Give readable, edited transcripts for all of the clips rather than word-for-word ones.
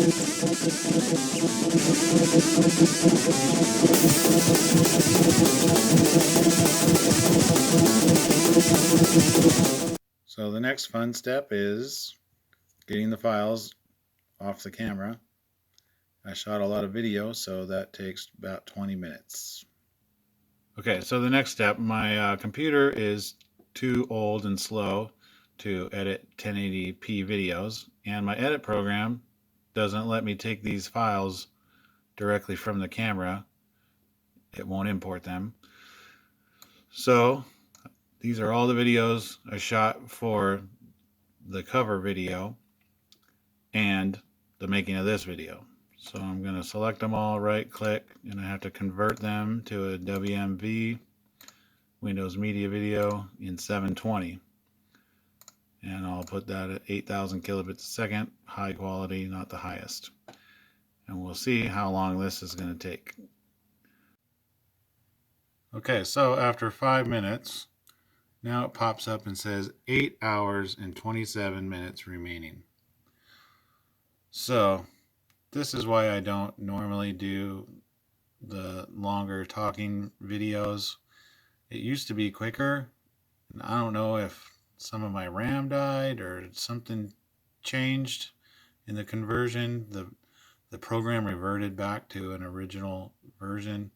So the next fun step is getting the files off the camera. I shot a lot of video, so that takes about 20 minutes. Okay, so the next step, my computer is too old and slow to edit 1080p videos, and my edit program doesn't let me take these files directly from the camera. It won't import them. So these are all the videos I shot for the cover video and the making of this video. So I'm going to select them all, right click, and I have to convert them to a WMV, Windows Media Video, in 720. And I'll put that at 8,000 kilobits a second, high quality, not the highest. And we'll see how long this is going to take. Okay, so after 5 minutes, now it pops up and says 8 hours and 27 minutes remaining. So this is why I don't normally do the longer talking videos. It used to be quicker, and I don't know if some of my RAM died or something changed in the conversion. The program reverted back to an original version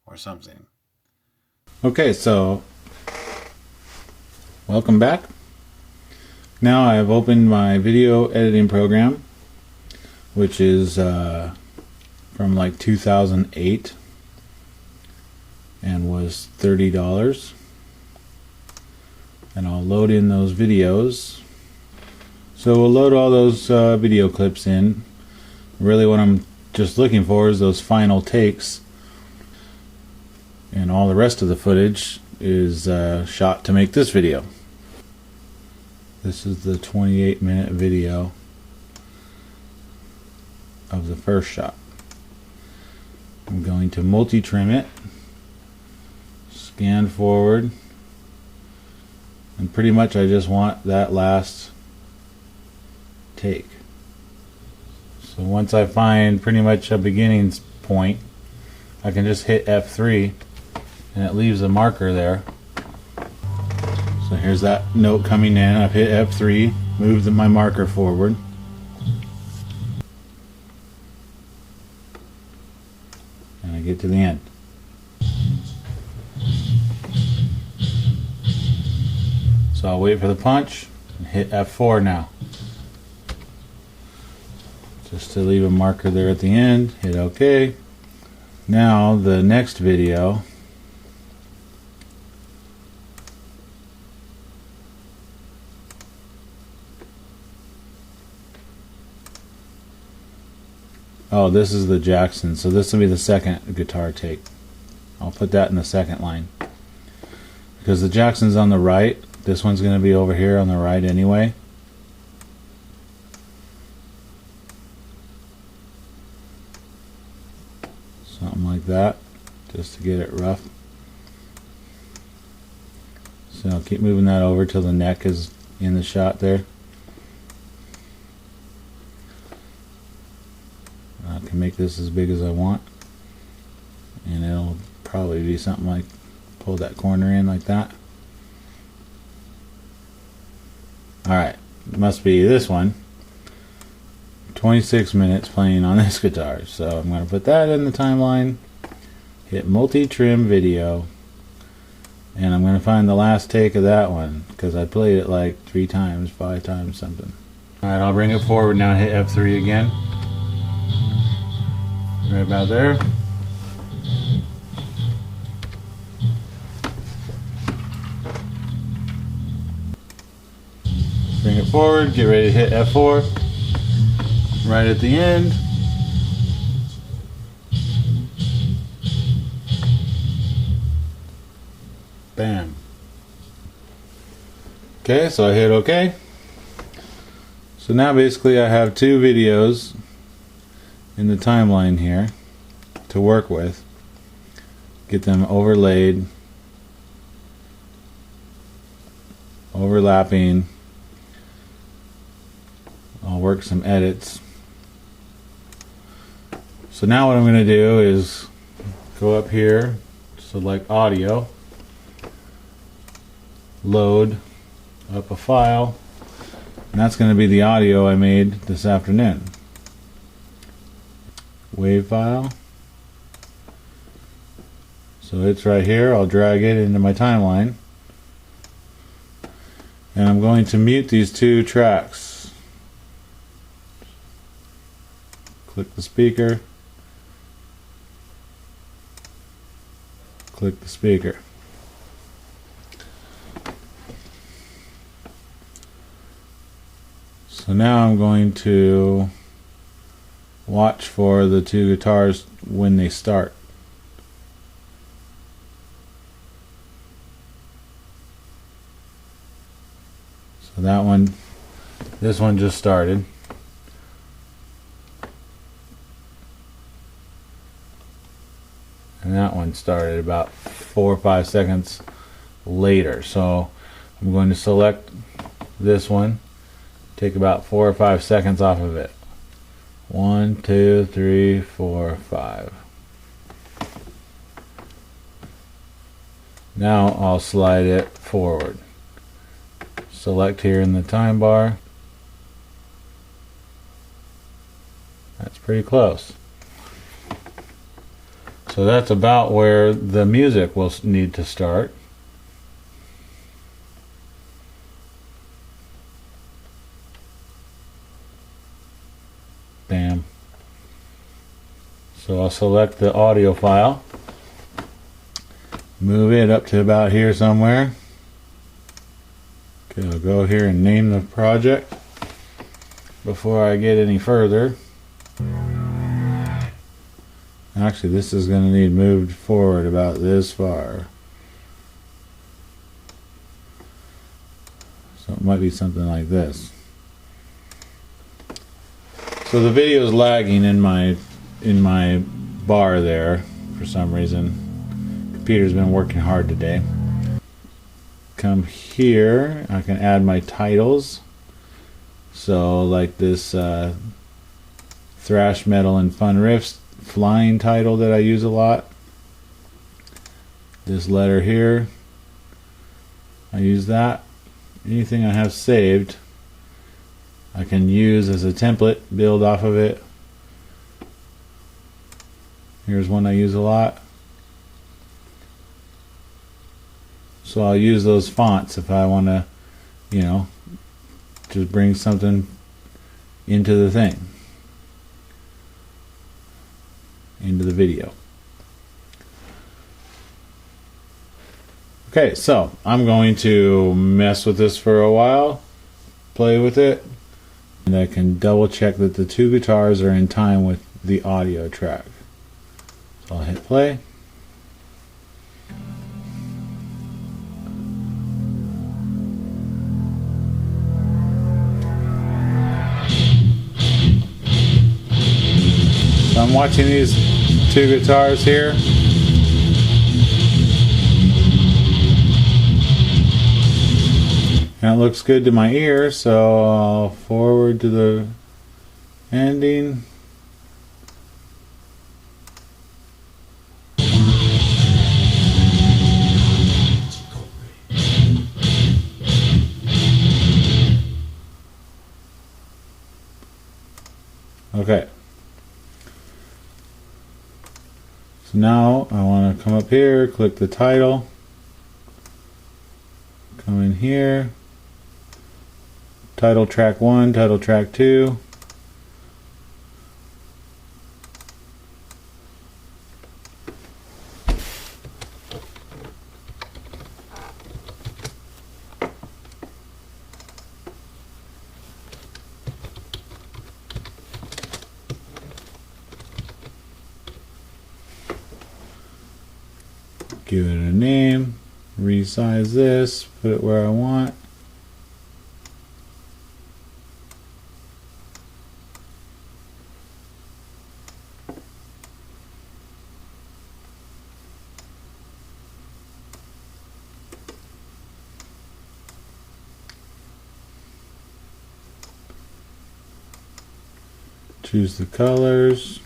or something. Okay, so welcome back. Now I've opened my video editing program, which is from like 2008 and was $30. And I'll load in those videos. So we'll load all those video clips in. Really what I'm just looking for is those final takes, and all the rest of the footage is shot to make this video. This is the 28-minute video of the first shot. I'm going to multi-trim it, scan forward, and pretty much I just want that last take. So once I find pretty much a beginning point, I can just hit F3 and it leaves a marker there. So here's that note coming in. I've hit F3, moved my marker forward. And I get to the end. So I'll wait for the punch and hit F4 now. Just to leave a marker there at the end, hit OK. Now the next video, oh, this is the Jackson, so this will be the second guitar take. I'll put that in the second line. Because the Jackson's on the right, this one's going to be over here on the right anyway. Something like that, just to get it rough. So I'll keep moving that over till the neck is in the shot there. I can make this as big as I want, and it'll probably be something like, pull that corner in like that. Alright, must be this one. 26 minutes playing on this guitar. So I'm going to put that in the timeline, hit multi-trim video, and I'm going to find the last take of that one, because I played it like 3 times, 5 times, something. Alright, I'll bring it forward now and hit F3 again. Right about there. Bring it forward, get ready to hit F4. Right at the end. Bam. Okay, so I hit OK. So now basically I have 2 videos in the timeline here to work with. Get them overlaid, overlapping. I'll work some edits. So now what I'm going to do is go up here, select audio, load up a file, and that's going to be the audio I made this afternoon. Wave file. So it's right here. I'll drag it into my timeline. And I'm going to mute these two tracks. Click the speaker. Click the speaker. So now I'm going to watch for the two guitars when they start. So that one, this one just started. And that one started about 4 or 5 seconds later. So I'm going to select this one, take about 4 or 5 seconds off of it. 1, 2, 3, 4, 5. Now I'll slide it forward. Select here in the time bar. That's pretty close. So that's about where the music will need to start. Bam. So I'll select the audio file, move it up to about here somewhere. Okay, I'll go here and name the project before I get any further. Actually, this is going to need moved forward about this far. So it might be something like this. So the video is lagging in my bar there for some reason. Computer's been working hard today. Come here, I can add my titles. So like this thrash metal and fun riffs flying title that I use a lot. This letter here, I use that. Anything I have saved I can use as a template, build off of it. Here's one I use a lot. So I'll use those fonts if I want to, you know, just bring something into the thing, into the video. Okay, so I'm going to mess with this for a while, play with it, and I can double check that the two guitars are in time with the audio track. So I'll hit play. So I'm watching these two guitars here. And it looks good to my ear, so I'll forward to the ending. Okay. So now I want to come up here, click the title, come in here, title track 1, title track 2. Give it a name, resize this, put it where I want. Choose the colors.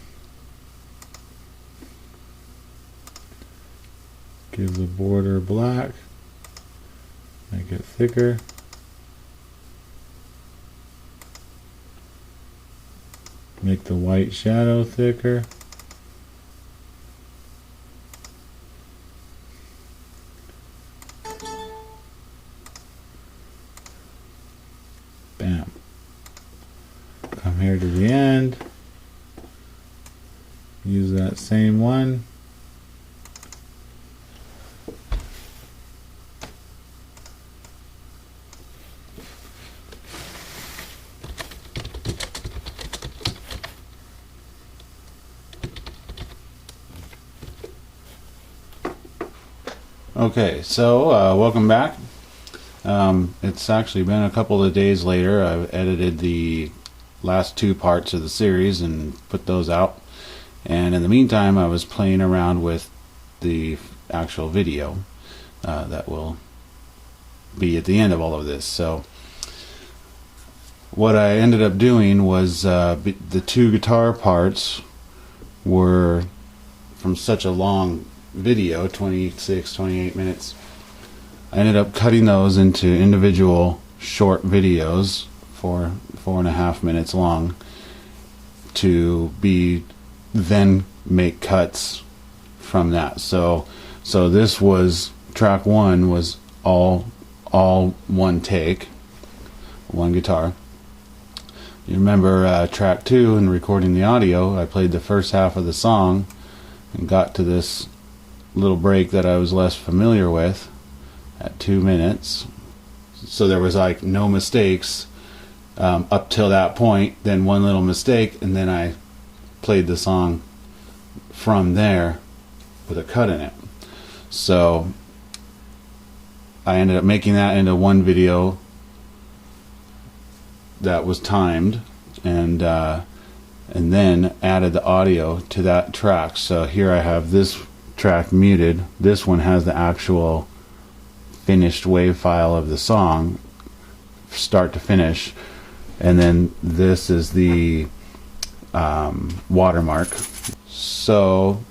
Give the border black, make it thicker. Make the white shadow thicker. Bam. Come here to the end. Use that same one. Okay, so welcome back. It's actually been a couple of days later. I've edited the last two parts of the series and put those out. And in the meantime, I was playing around with the actual video that will be at the end of all of this. So what I ended up doing was the two guitar parts were from such a long video, 28 minutes. I ended up cutting those into individual short videos, 4.5 minutes long, to be then make cuts from that. So this was track one, was all one take, one guitar. You remember track two, and recording the audio, I played the first half of the song and got to this little break that I was less familiar with at 2 minutes. So there was like no mistakes up till that point, then one little mistake, and then I played the song from there with a cut in it. So I ended up making that into one video that was timed, and then added the audio to that track. So here I have this track muted. This one has the actual finished wave file of the song, start to finish, and then this is the watermark. So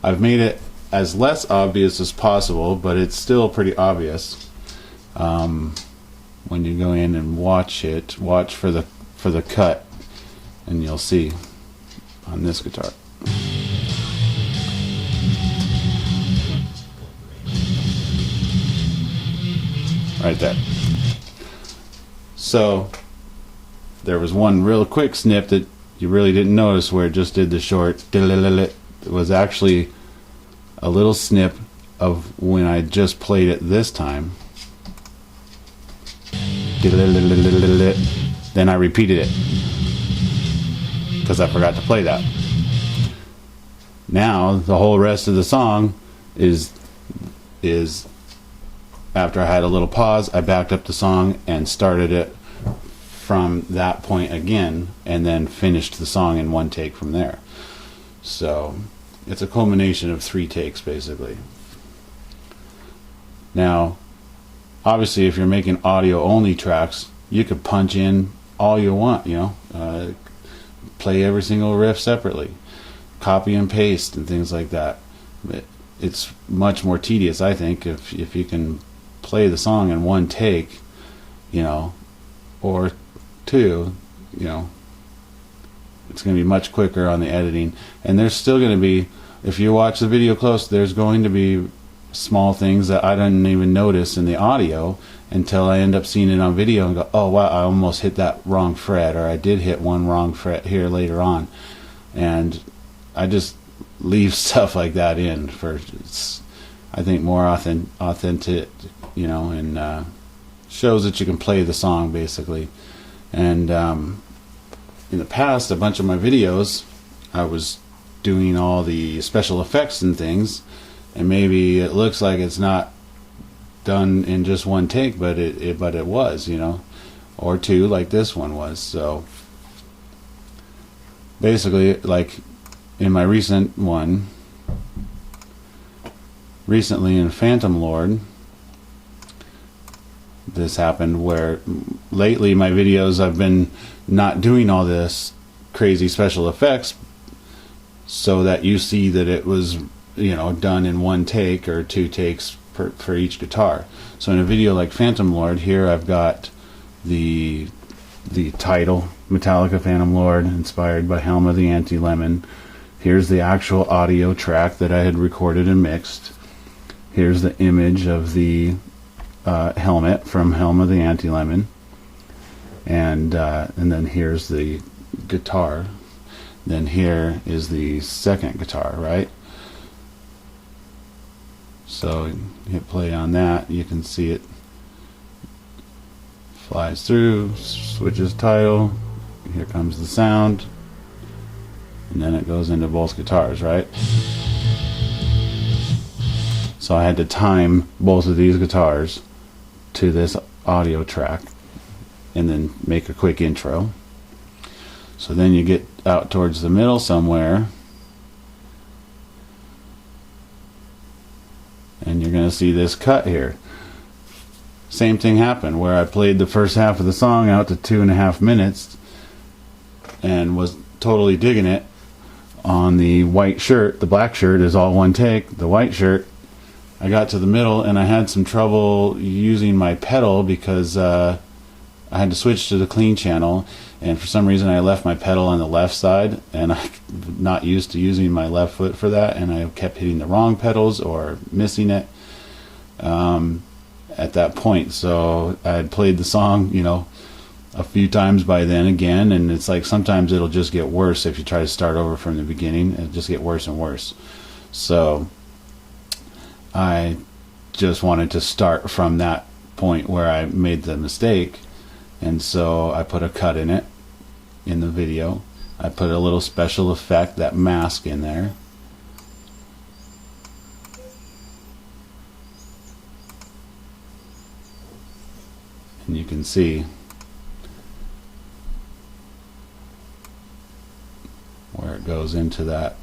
I've made it as less obvious as possible, but it's still pretty obvious. When you go in and watch it, watch for the cut, and you'll see on this guitar. Right there. So there was one real quick snip that you really didn't notice, where it just did the short. It was actually a little snip of when I just played it this time. Then I repeated it because I forgot to play that. Now the whole rest of the song is after I had a little pause, I backed up the song and started it from that point again, and then finished the song in one take from there. So it's a culmination of 3 takes basically. Now obviously if you're making audio only tracks, you could punch in all you want, play every single riff separately, copy and paste and things like that. It's much more tedious, I think, if you can play the song in one take, or two, it's going to be much quicker on the editing. And there's still going to be, if you watch the video close, there's going to be small things that I didn't even notice in the audio until I end up seeing it on video and go, oh wow, I almost hit that wrong fret, or I did hit one wrong fret here later on. And I just leave stuff like that in for, I think, more authentic, and shows that you can play the song basically. And in the past, a bunch of my videos, I was doing all the special effects and things, and maybe it looks like it's not done in just one take, but it was, or two, like this one was. So basically, like in my recent one, recently in Phantom Lord, this happened, where lately my videos, I've been not doing all this crazy special effects, so that you see that it was done in one take or two takes for each guitar. So in a video like Phantom Lord, here I've got the title, Metallica Phantom Lord, inspired by Helm of the Anti-Lemon. Here's the actual audio track that I had recorded and mixed. Here's the image of the helmet from Helm of the Anti-Lemon. And then here's the guitar. Then here is the second guitar, right? So hit play on that, you can see it flies through, switches title, here comes the sound, and then it goes into both guitars, right? So I had to time both of these guitars to this audio track and then make a quick intro. So then you get out towards the middle somewhere, and you're going to see this cut here. Same thing happened where I played the first half of the song out to 2.5 minutes and was totally digging it on the white shirt. The black shirt is all one take. The white shirt, I got to the middle and I had some trouble using my pedal because I had to switch to the clean channel, and for some reason I left my pedal on the left side, and I'm not used to using my left foot for that, and I kept hitting the wrong pedals or missing it at that point. So I had played the song a few times by then again, and it's like sometimes it'll just get worse if you try to start over from the beginning. It'll just get worse and worse. So I just wanted to start from that point where I made the mistake, and so I put a cut in it in the video. I put a little special effect, that mask, in there. And you can see where it goes into that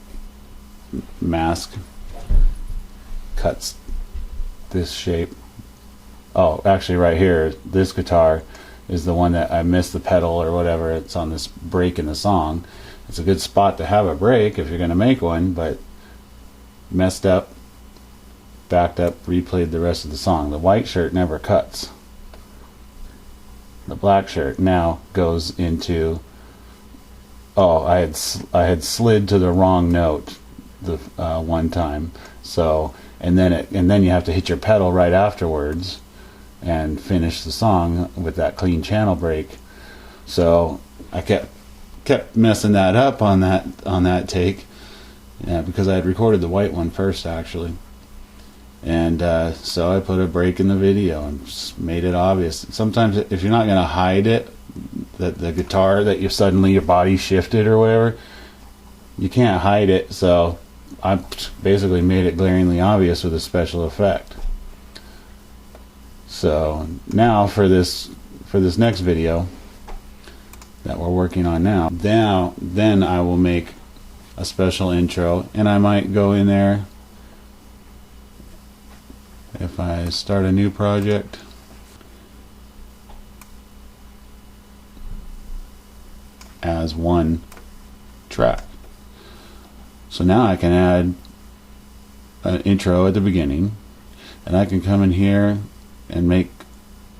mask, cuts this shape. Oh, actually right here, this guitar is the one that I missed the pedal or whatever. It's on this break in the song. It's a good spot to have a break if you're going to make one, but messed up, backed up, replayed the rest of the song. The white shirt never cuts. The black shirt now goes into, oh, I had slid to the wrong note the one time. So and then you have to hit your pedal right afterwards and finish the song with that clean channel break. So I kept messing that up on that take, because I had recorded the white one first actually, and so I put a break in the video and just made it obvious. Sometimes if you're not going to hide it, that the guitar that your body shifted or whatever, you can't hide it. So I basically made it glaringly obvious with a special effect. So now for this next video that we're working on now, then I will make a special intro, and I might go in there if I start a new project. As one track. So now I can add an intro at the beginning, and I can come in here and make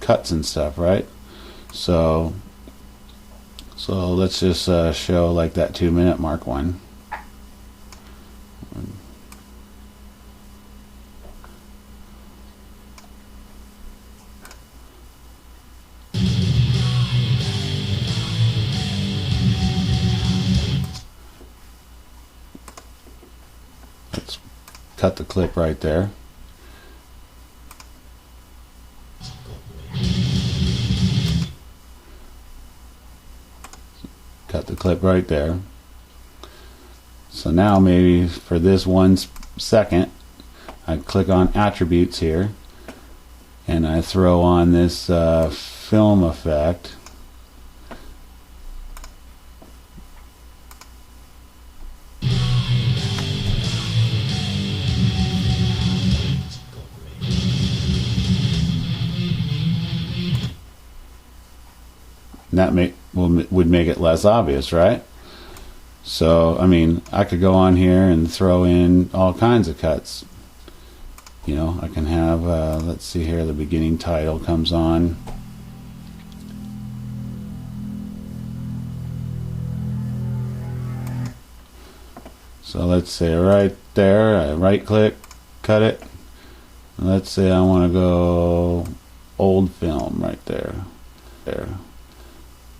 cuts and stuff, right? So let's just show like that 2-minute mark one. Let's cut the clip right there. Cut the clip right there. So now maybe for this 1 second, I click on attributes here, and I throw on this film effect. And that would make it less obvious, right? So I mean, I could go on here and throw in all kinds of cuts. You know, I can have let's see here, the beginning title comes on. So let's say right there, I right click, cut it. Let's say I want to go old film right there.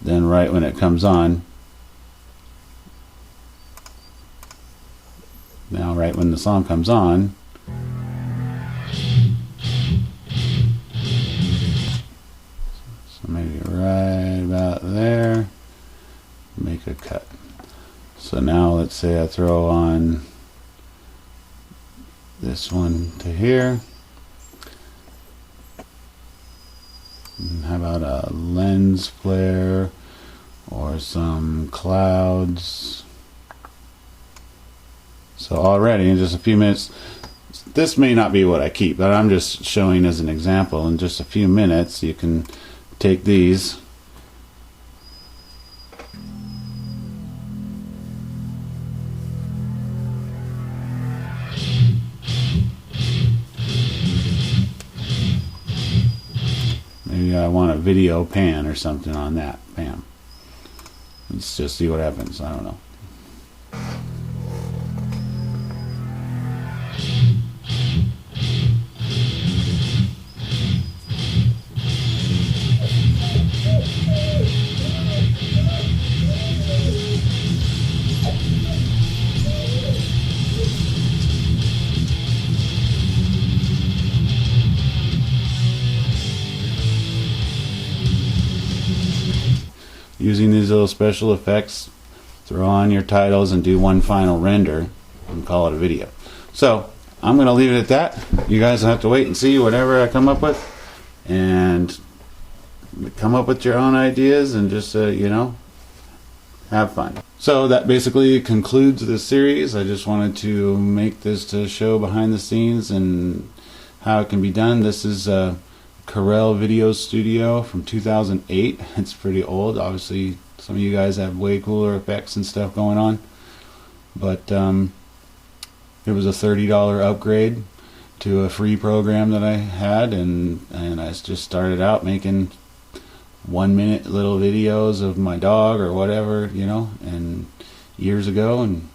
Then right when it comes on, now right when the song comes on, so maybe right about there, make a cut. So now let's say I throw on this one to here. And how about a lens flare or some clouds? So already in just a few minutes, this may not be what I keep, but I'm just showing as an example. In just a few minutes you can take these maybe I want a video pan or something on that. Bam. Let's just see what happens. I don't know. Using these little special effects, throw on your titles and do one final render and call it a video. So I'm going to leave it at that. You guys will have to wait and see whatever I come up with, and come up with your own ideas and just you know, have fun. So that basically concludes this series. I just wanted to make this to show behind the scenes and how it can be done. This is Corel Video Studio from 2008. It's pretty old. Obviously some of you guys have way cooler effects and stuff going on, but it was a $30 upgrade to a free program that I had, and I just started out making 1-minute little videos of my dog or whatever, you know, and years ago, and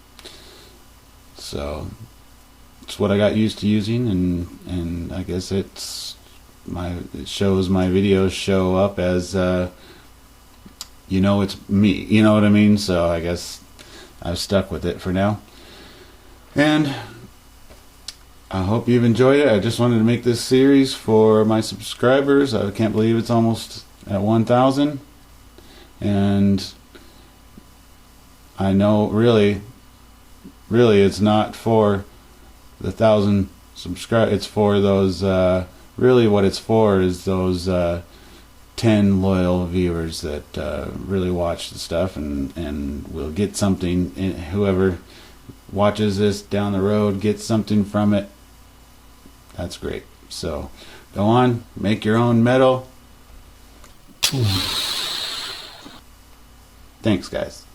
so it's what I got used to using, and I guess it shows my videos show up as you know, it's me, you know what I mean? So I guess I've stuck with it for now, and I hope you've enjoyed it. I just wanted to make this series for my subscribers. I can't believe it's almost at 1,000, and I know really it's not for the 1,000 subscribers. It's for those really what it's for is those 10 loyal viewers that really watch the stuff and will get something. Whoever watches this down the road gets something from it. That's great. So go on, make your own metal. Thanks, guys.